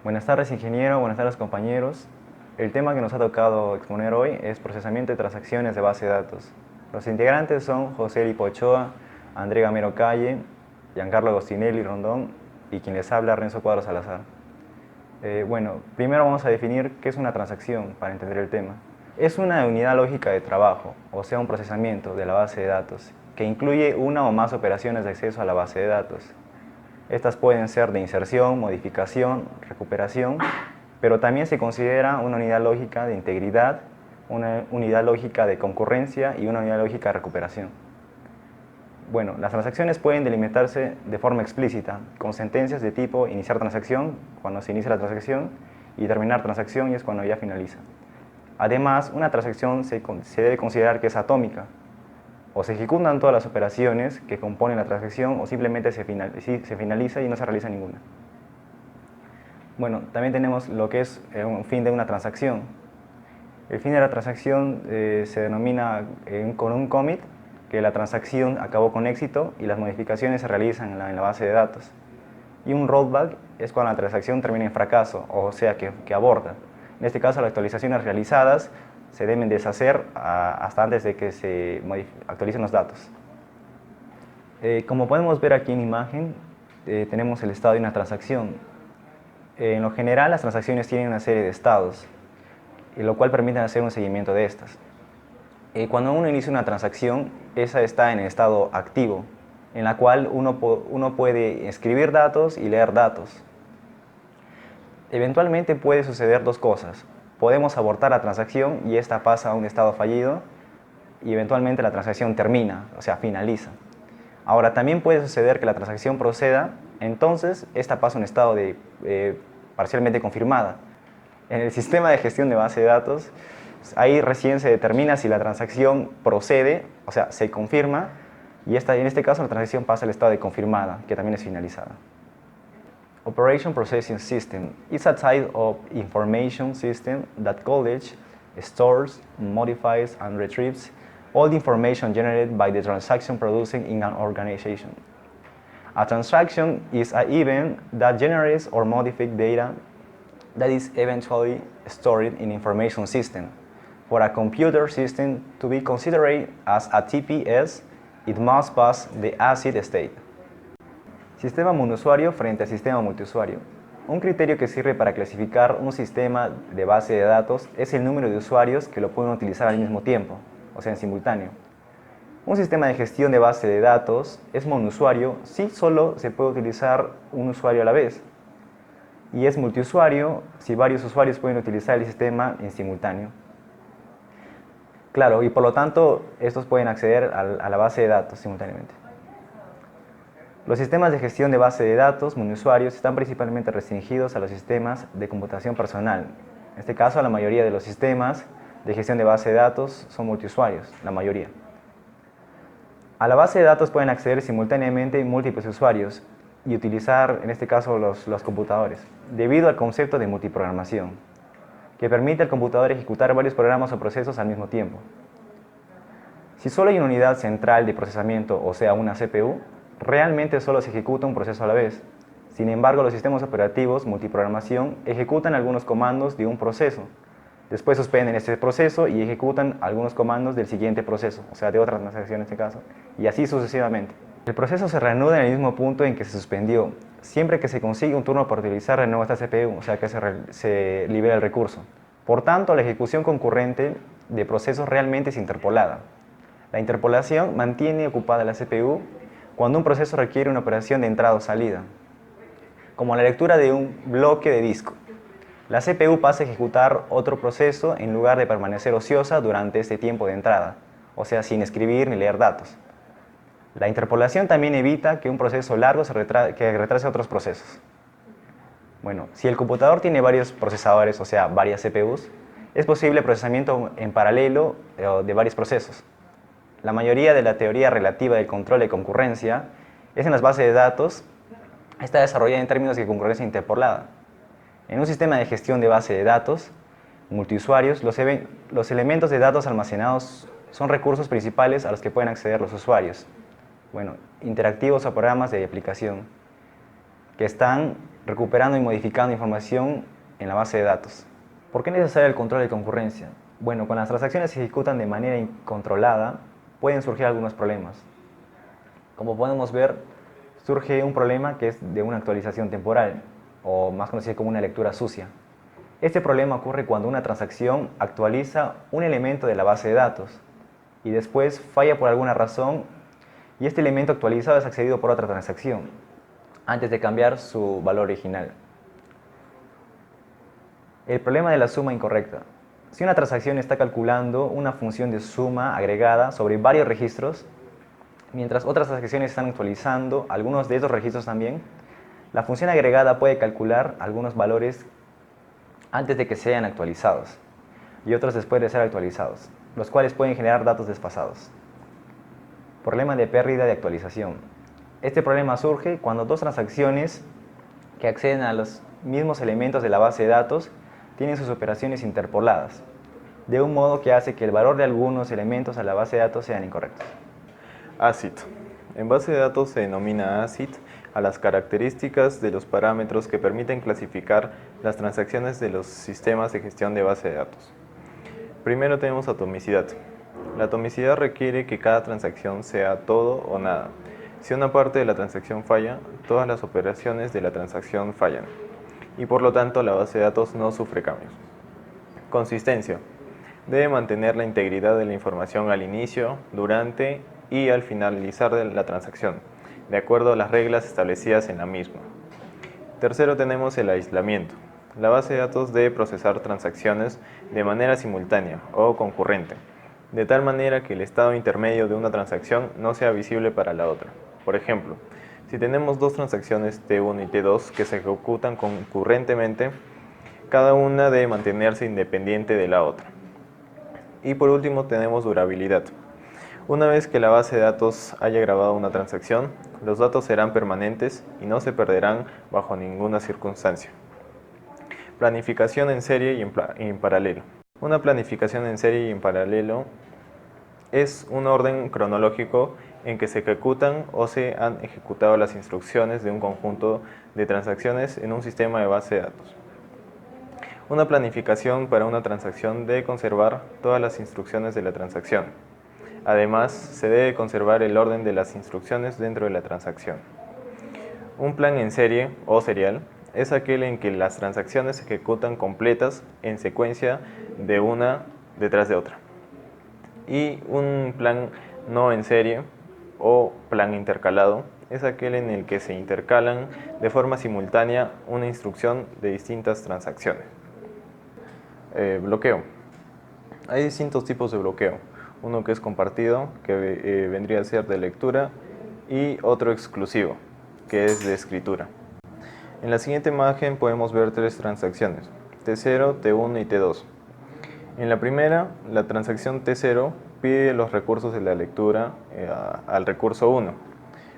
Buenas tardes, ingeniero. Buenas tardes, compañeros. El tema que nos ha tocado exponer hoy es procesamiento de transacciones de base de datos. Los integrantes son José Lipo Ochoa, André Gamero Calle, Giancarlo Agostinelli Rondón y quien les habla, Renzo Cuadros Salazar. Primero vamos a definir qué es una transacción para entender el tema. Es una unidad lógica de trabajo, o sea, un procesamiento de la base de datos, que incluye una o más operaciones de acceso a la base de datos. Estas pueden ser de inserción, modificación, recuperación, pero también se considera una unidad lógica de integridad, una unidad lógica de concurrencia y una unidad lógica de recuperación. Bueno, las transacciones pueden delimitarse de forma explícita, con sentencias de tipo iniciar transacción, cuando se inicia la transacción, y terminar transacción, y es cuando ya finaliza. Además, una transacción se debe considerar que es atómica, o se ejecutan todas las operaciones que componen la transacción o simplemente se finaliza y no se realiza ninguna. Bueno, también tenemos lo que es un fin de una transacción. El fin de la transacción se denomina con un commit, que la transacción acabó con éxito y las modificaciones se realizan en la base de datos. Y un rollback es cuando la transacción termina en fracaso, o sea que aborta. En este caso, las actualizaciones realizadas se deben deshacer hasta antes de que se actualicen los datos. Como podemos ver aquí en la imagen, tenemos el estado de una transacción. En lo general, las transacciones tienen una serie de estados, lo cual permite hacer un seguimiento de estas. Cuando uno inicia una transacción, esa está en el estado activo, en la cual uno puede escribir datos y leer datos. Eventualmente puede suceder dos cosas. Podemos abortar la transacción y esta pasa a un estado fallido y eventualmente la transacción termina, o sea, finaliza. Ahora, también puede suceder que la transacción proceda, entonces esta pasa a un estado de parcialmente confirmada. En el sistema de gestión de base de datos, ahí recién se determina si la transacción procede, o sea, se confirma, y en este caso la transacción pasa al estado de confirmada, que también es finalizada. Operation Processing System is a type of information system that collects, stores, modifies, and retrieves all the information generated by the transaction producing in an organization. A transaction is an event that generates or modifies data that is eventually stored in information system. For a computer system to be considered as a TPS, it must pass the ACID state. Sistema monousuario frente al sistema multiusuario. Un criterio que sirve para clasificar un sistema de base de datos es el número de usuarios que lo pueden utilizar al mismo tiempo, o sea, en simultáneo. Un sistema de gestión de base de datos es monousuario si solo se puede utilizar un usuario a la vez, y es multiusuario si varios usuarios pueden utilizar el sistema en simultáneo. Claro, y por lo tanto, estos pueden acceder a la base de datos simultáneamente. Los sistemas de gestión de base de datos monousuarios están principalmente restringidos a los sistemas de computación personal. En este caso, la mayoría de los sistemas de gestión de base de datos son multiusuarios, la mayoría. A la base de datos pueden acceder simultáneamente múltiples usuarios y utilizar, en este caso, los computadores, debido al concepto de multiprogramación, que permite al computador ejecutar varios programas o procesos al mismo tiempo. Si solo hay una unidad central de procesamiento, o sea, una CPU, realmente solo se ejecuta un proceso a la vez. Sin embargo, los sistemas operativos multiprogramación ejecutan algunos comandos de un proceso. Después suspenden este proceso y ejecutan algunos comandos del siguiente proceso, o sea, de otra transacción en este caso, y así sucesivamente. El proceso se reanuda en el mismo punto en que se suspendió. Siempre que se consigue un turno para utilizar de nuevo esta CPU, o sea, que se libera el recurso. Por tanto, la ejecución concurrente de procesos realmente es interpolada. La interpolación mantiene ocupada la CPU cuando un proceso requiere una operación de entrada o salida, como la lectura de un bloque de disco. La CPU pasa a ejecutar otro proceso en lugar de permanecer ociosa durante este tiempo de entrada, o sea, sin escribir ni leer datos. La interpolación también evita que un proceso largo retrase otros procesos. Bueno, si el computador tiene varios procesadores, o sea, varias CPUs, es posible el procesamiento en paralelo de varios procesos. La mayoría de la teoría relativa del control de concurrencia es en las bases de datos, está desarrollada en términos de concurrencia interpolada. En un sistema de gestión de base de datos multiusuarios, los elementos de datos almacenados son recursos principales a los que pueden acceder los usuarios. Bueno, interactivos o programas de aplicación que están recuperando y modificando información en la base de datos. ¿Por qué es necesario el control de concurrencia? Bueno, cuando las transacciones se ejecutan de manera incontrolada, pueden surgir algunos problemas. Como podemos ver, surge un problema que es de una actualización temporal, o más conocido como una lectura sucia. Este problema ocurre cuando una transacción actualiza un elemento de la base de datos y después falla por alguna razón y este elemento actualizado es accedido por otra transacción antes de cambiar su valor original. El problema de la suma incorrecta. Si una transacción está calculando una función de suma agregada sobre varios registros, mientras otras transacciones están actualizando algunos de esos registros también, la función agregada puede calcular algunos valores antes de que sean actualizados y otros después de ser actualizados, los cuales pueden generar datos desfasados. Problema de pérdida de actualización. Este problema surge cuando dos transacciones que acceden a los mismos elementos de la base de datos tienen sus operaciones interpoladas, de un modo que hace que el valor de algunos elementos a la base de datos sean incorrectos. ACID. En base de datos se denomina ACID a las características de los parámetros que permiten clasificar las transacciones de los sistemas de gestión de base de datos. Primero tenemos atomicidad. La atomicidad requiere que cada transacción sea todo o nada. Si una parte de la transacción falla, todas las operaciones de la transacción fallan, y por lo tanto la base de datos no sufre cambios. Consistencia. Debe mantener la integridad de la información al inicio, durante y al finalizar de la transacción, de acuerdo a las reglas establecidas en la misma. Tercero tenemos el aislamiento. La base de datos debe procesar transacciones de manera simultánea o concurrente, de tal manera que el estado intermedio de una transacción no sea visible para la otra. Por ejemplo, si tenemos dos transacciones T1 y T2 que se ejecutan concurrentemente, cada una debe mantenerse independiente de la otra. Y por último tenemos durabilidad. Una vez que la base de datos haya grabado una transacción, los datos serán permanentes y no se perderán bajo ninguna circunstancia. Planificación en serie y en paralelo. Una planificación en serie y en paralelo es un orden cronológico en que se ejecutan o se han ejecutado las instrucciones de un conjunto de transacciones en un sistema de base de datos. Una planificación para una transacción debe conservar todas las instrucciones de la transacción. Además, se debe conservar el orden de las instrucciones dentro de la transacción. Un plan en serie o serial es aquel en que las transacciones se ejecutan completas en secuencia de una detrás de otra. Y un plan no en serie o plan intercalado es aquel en el que se intercalan de forma simultánea una instrucción de distintas transacciones. Bloqueo. Hay distintos tipos de bloqueo. Uno que es compartido, que vendría a ser de lectura, y otro exclusivo, que es de escritura. En la siguiente imagen podemos ver tres transacciones, T0, T1 y T2. En la primera, la transacción T0 pide los recursos de la lectura al recurso 1.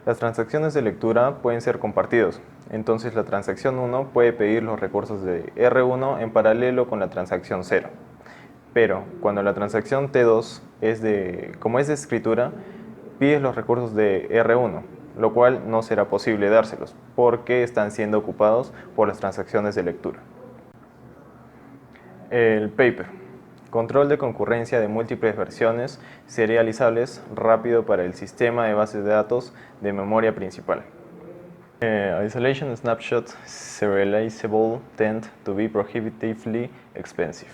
Las transacciones de lectura pueden ser compartidos, entonces la transacción 1 puede pedir los recursos de R1 en paralelo con la transacción 0. Pero cuando la transacción T2 como es de escritura, pides los recursos de R1, lo cual no será posible dárselos, porque están siendo ocupados por las transacciones de lectura. El paper. Control de concurrencia de múltiples versiones serializables rápido para el sistema de bases de datos de memoria principal. Isolation snapshots serializable tend to be prohibitively expensive.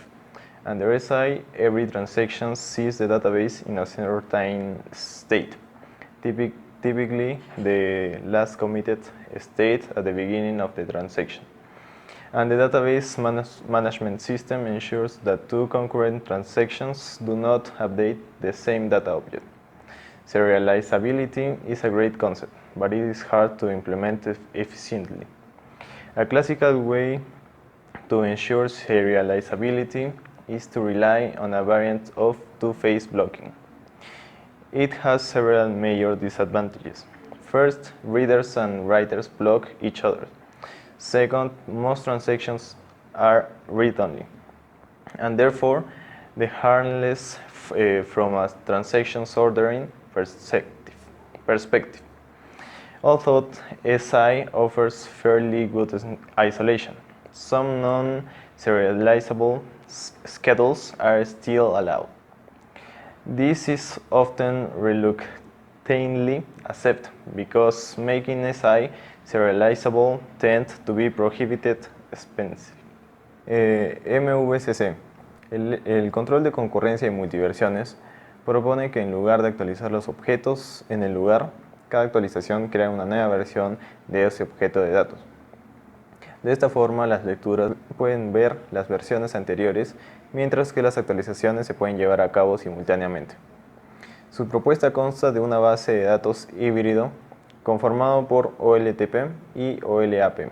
And the RSI, every transaction sees the database in a certain state, typically the last committed state at the beginning of the transaction. And the database management system ensures that two concurrent transactions do not update the same data object. Serializability is a great concept, but it is hard to implement efficiently. A classical way to ensure serializability is to rely on a variant of two-phase blocking. It has several major disadvantages. First, readers and writers block each other. Second, most transactions are read-only, and therefore the harmless from a transactions ordering perspective. Although SI offers fairly good isolation, some non-serializable schedules are still allowed. This is often reluctantly accepted because making SI serializable tends to be prohibited expensive. MVCC. El control de concurrencia y multiversiones propone que en lugar de actualizar los objetos en el lugar, cada actualización crea una nueva versión de ese objeto de datos. De esta forma, las lecturas pueden ver las versiones anteriores, mientras que las actualizaciones se pueden llevar a cabo simultáneamente. Su propuesta consta de una base de datos híbrido conformado por OLTP y OLAP.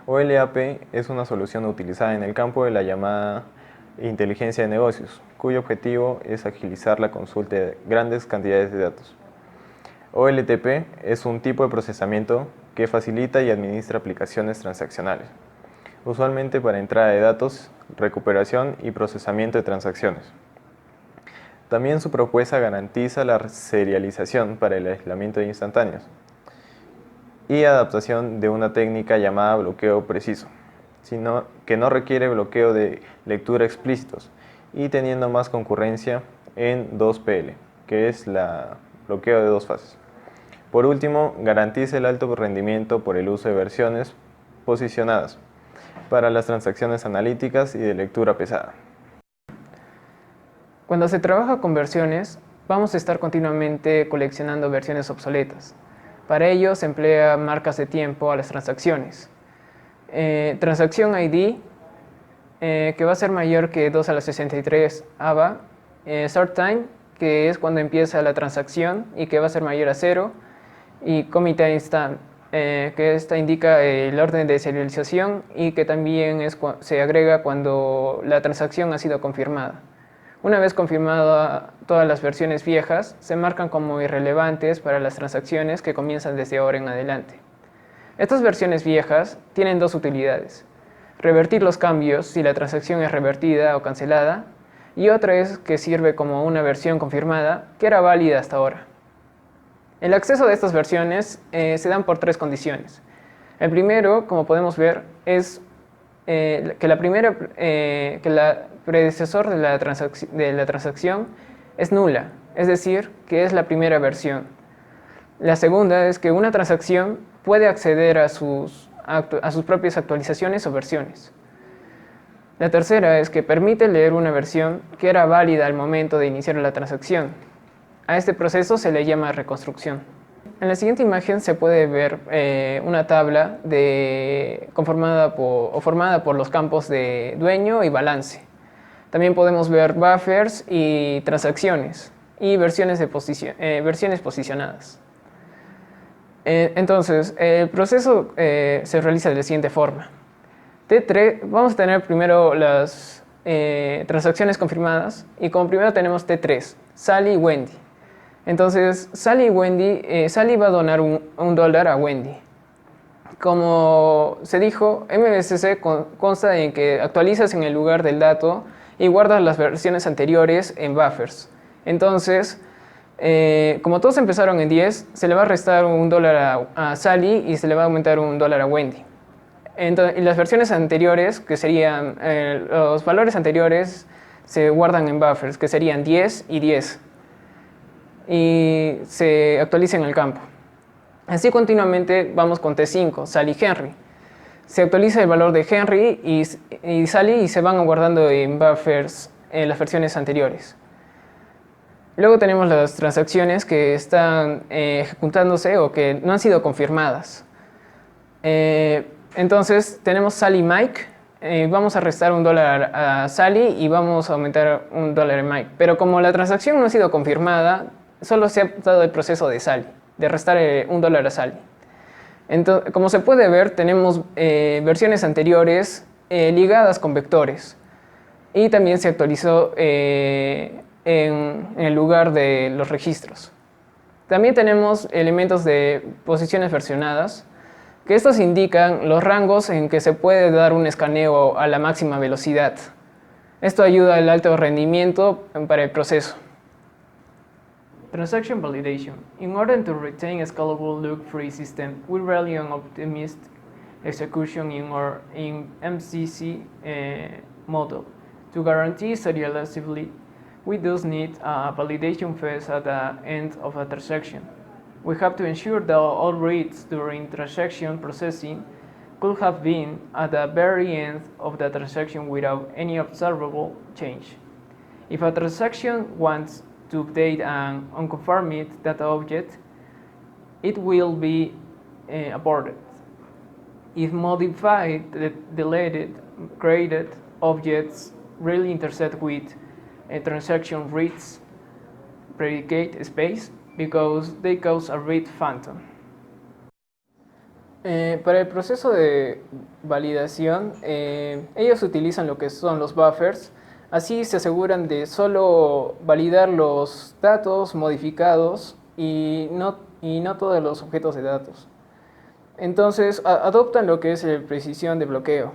OLAP es una solución utilizada en el campo de la llamada inteligencia de negocios, cuyo objetivo es agilizar la consulta de grandes cantidades de datos. OLTP es un tipo de procesamiento que facilita y administra aplicaciones transaccionales, usualmente para entrada de datos, recuperación y procesamiento de transacciones. También su propuesta garantiza la serialización para el aislamiento de instantáneos y adaptación de una técnica llamada bloqueo preciso, que no requiere bloqueo de lectura explícitos y teniendo más concurrencia en 2PL, que es el bloqueo de dos fases. Por último, garantiza el alto rendimiento por el uso de versiones posicionadas para las transacciones analíticas y de lectura pesada. Cuando se trabaja con versiones, vamos a estar continuamente coleccionando versiones obsoletas. Para ello se emplea marcas de tiempo a las transacciones. Transacción ID, que va a ser mayor que 2 a la 63 ABA. Start time, que es cuando empieza la transacción y que va a ser mayor a 0. Y commit timestamp, que esta indica el orden de serialización y que también se agrega cuando la transacción ha sido confirmada. Una vez confirmadas todas las versiones viejas, se marcan como irrelevantes para las transacciones que comienzan desde ahora en adelante. Estas versiones viejas tienen dos utilidades: revertir los cambios si la transacción es revertida o cancelada, y otra es que sirve como una versión confirmada que era válida hasta ahora. El acceso de estas versiones se dan por tres condiciones. El primero, como podemos ver, es que la predecesor de la transacción es nula, es decir, que es la primera versión. La segunda es que una transacción puede acceder a sus propias actualizaciones o versiones. La tercera es que permite leer una versión que era válida al momento de iniciar la transacción. A este proceso se le llama reconstrucción. En la siguiente imagen se puede ver una tabla formada por los campos de dueño y balance. También podemos ver buffers y transacciones y versiones posicionadas. Entonces, el proceso se realiza de la siguiente forma. T3, vamos a tener primero las transacciones confirmadas y como primero tenemos T3, Sally y Wendy. Entonces, Sally va a donar $1 a Wendy. Como se dijo, MVCC consta en que actualizas en el lugar del dato y guardas las versiones anteriores en buffers. Entonces, como todos empezaron en 10, se le va a restar $1 a Sally y se le va a aumentar $1 a Wendy. Entonces, y las versiones anteriores, que serían los valores anteriores, se guardan en buffers, que serían 10 y 10. Y se actualiza en el campo. Así continuamente vamos con T5, Sally y Henry. Se actualiza el valor de Henry y Sally y se van guardando en buffers en las versiones anteriores. Luego tenemos las transacciones que están ejecutándose o que no han sido confirmadas. Entonces tenemos Sally y Mike. Vamos a restar $1 a Sally y vamos a aumentar $1 a Mike. Pero como la transacción no ha sido confirmada, solo se ha dado el proceso de Sally, de restar $1 a Sally. Entonces, como se puede ver, tenemos versiones anteriores ligadas con vectores. Y también se actualizó en el lugar de los registros. También tenemos elementos de posiciones versionadas, que estos indican los rangos en que se puede dar un escaneo a la máxima velocidad. Esto ayuda al alto rendimiento para el proceso. Transaction validation. In order to retain a scalable loop-free system, we rely on optimistic execution in MCC model. To guarantee serializability, we thus need a validation phase at the end of a transaction. We have to ensure that all reads during transaction processing could have been at the very end of the transaction without any observable change. If a transaction wants to update an unconfirmed data object, it will be aborted. If modified, deleted, created objects really intersect with a transaction reads predicate space because they cause a read phantom. Para el proceso de validación, ellos utilizan lo que son los buffers. Así se aseguran de solo validar los datos modificados y no todos los objetos de datos. Entonces adoptan lo que es la precisión de bloqueo.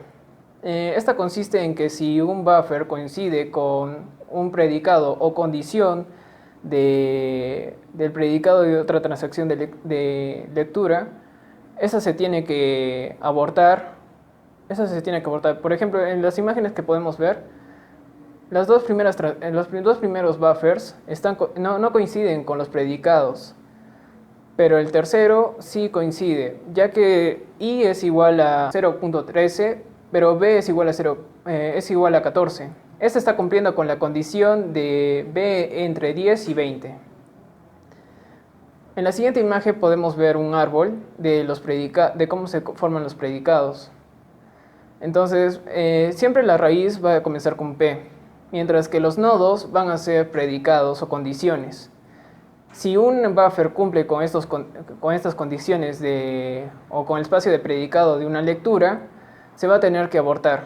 Esta consiste en que si un buffer coincide con un predicado o condición del predicado de otra transacción de lectura, esa se tiene que abortar. Por ejemplo, en las imágenes que podemos ver, los dos primeros buffers no coinciden con los predicados, pero el tercero sí coincide, ya que I es igual a 0.13, pero B es igual a 14. Este está cumpliendo con la condición de B entre 10 y 20. En la siguiente imagen podemos ver un árbol de cómo se forman los predicados. Entonces, siempre la raíz va a comenzar con P, mientras que los nodos van a ser predicados o condiciones. Si un buffer cumple con estas condiciones o con el espacio de predicado de una lectura, se va a tener que abortar.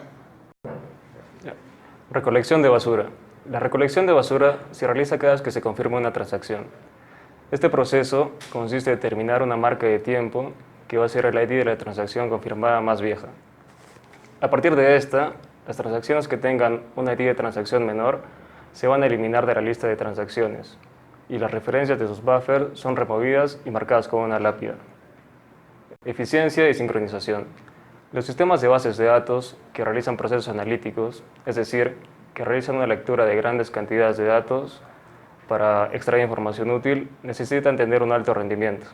Recolección de basura. La recolección de basura se realiza cada vez que se confirma una transacción. Este proceso consiste en determinar una marca de tiempo que va a ser el ID de la transacción confirmada más vieja. A partir de esta, las transacciones que tengan un ID de transacción menor se van a eliminar de la lista de transacciones y las referencias de sus buffers son removidas y marcadas con una lápida. Eficiencia y sincronización. Los sistemas de bases de datos que realizan procesos analíticos, es decir, que realizan una lectura de grandes cantidades de datos para extraer información útil, necesitan tener un alto rendimiento.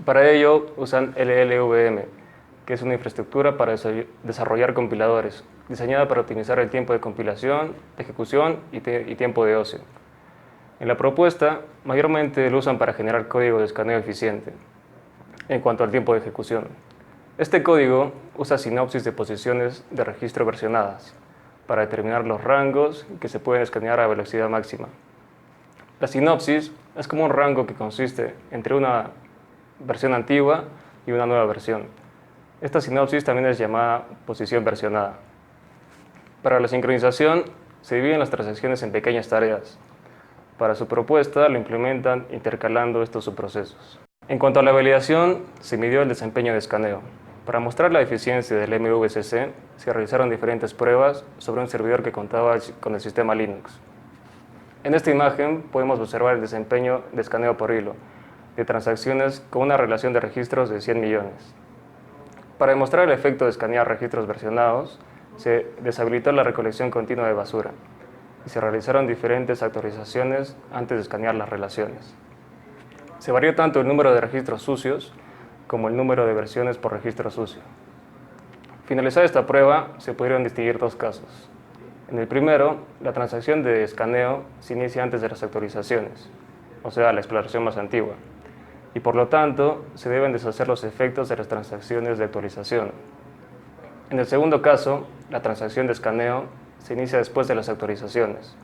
Para ello usan LLVM, que es una infraestructura para desarrollar compiladores, diseñada para optimizar el tiempo de compilación, de ejecución y tiempo de ocio. En la propuesta, mayormente lo usan para generar código de escaneo eficiente en cuanto al tiempo de ejecución. Este código usa sinopsis de posiciones de registro versionadas para determinar los rangos que se pueden escanear a velocidad máxima. La sinopsis es como un rango que consiste entre una versión antigua y una nueva versión. Esta sinopsis también es llamada posición versionada. Para la sincronización, se dividen las transacciones en pequeñas tareas. Para su propuesta, lo implementan intercalando estos subprocesos. En cuanto a la validación, se midió el desempeño de escaneo. Para mostrar la eficiencia del MVCC, se realizaron diferentes pruebas sobre un servidor que contaba con el sistema Linux. En esta imagen podemos observar el desempeño de escaneo por hilo de transacciones con una relación de registros de 100 millones. Para demostrar el efecto de escanear registros versionados, se deshabilitó la recolección continua de basura y se realizaron diferentes actualizaciones antes de escanear las relaciones. Se varió tanto el número de registros sucios como el número de versiones por registro sucio. Finalizada esta prueba, se pudieron distinguir dos casos. En el primero, la transacción de escaneo se inicia antes de las actualizaciones, o sea, la exploración más antigua, y por lo tanto se deben deshacer los efectos de las transacciones de actualización. En el segundo caso, la transacción de escaneo se inicia después de las actualizaciones,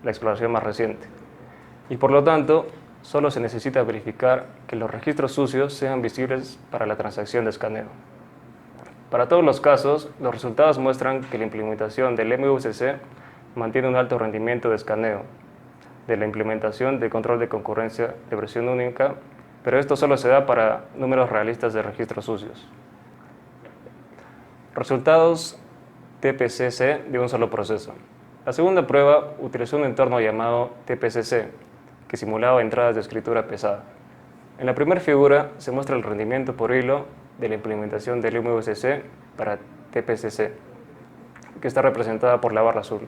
la exploración más reciente, y por lo tanto solo se necesita verificar que los registros sucios sean visibles para la transacción de escaneo. Para todos los casos, los resultados muestran que la implementación del MVCC mantiene un alto rendimiento de escaneo de la implementación de control de concurrencia de versión única, pero esto solo se da para números realistas de registros sucios. Resultados TPCC de un solo proceso. La segunda prueba utilizó un entorno llamado TPCC, que simulaba entradas de escritura pesada. En la primera figura se muestra el rendimiento por hilo de la implementación del MVCC para TPCC, que está representada por la barra azul,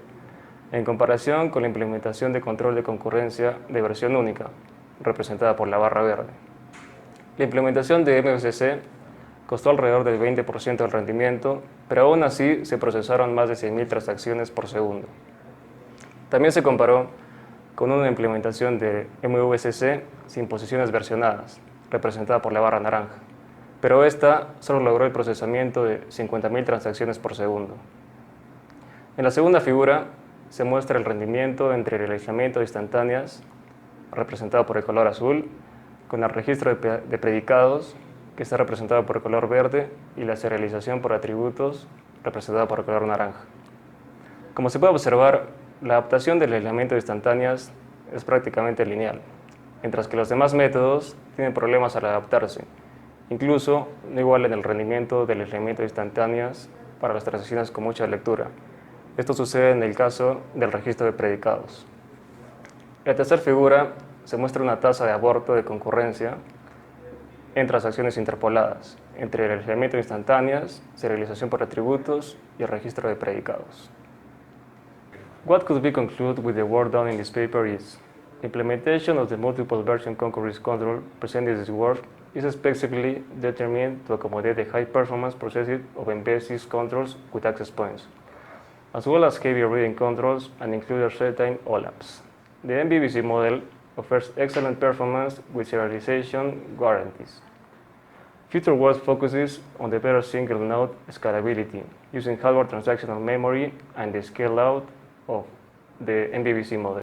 en comparación con la implementación de control de concurrencia de versión única, representada por la barra verde. La implementación de MVCC costó alrededor del 20% del rendimiento, pero aún así se procesaron más de 100.000 transacciones por segundo. También se comparó con una implementación de MVCC sin posiciones versionadas, representada por la barra naranja, pero esta solo logró el procesamiento de 50.000 transacciones por segundo. En la segunda figura se muestra el rendimiento entre el aislamiento de instantáneas, representado por el color azul, con el registro de predicados, que está representado por el color verde, y la serialización por atributos, representada por el color naranja. Como se puede observar, la adaptación del aislamiento de instantáneas es prácticamente lineal, mientras que los demás métodos tienen problemas al adaptarse. Incluso no igualan el rendimiento del aislamiento de instantáneas para las transacciones con mucha lectura. Esto sucede en el caso del registro de predicados. En la tercera figura se muestra una tasa de aborto de concurrencia en transacciones interpoladas entre el aislamiento de instantáneas, serialización por atributos y el registro de predicados. What could be concluded with the work done in this paper is implementation of the multiple version concurrence control presented in this work is specifically determined to accommodate the high performance processing of embedded controls with access points, as well as heavy reading controls and include certain OLAPs. The MVVC model offers excellent performance with serialization guarantees. Future work focuses on the better single-node scalability using hardware transactional memory and the scale-out of the MVVC model.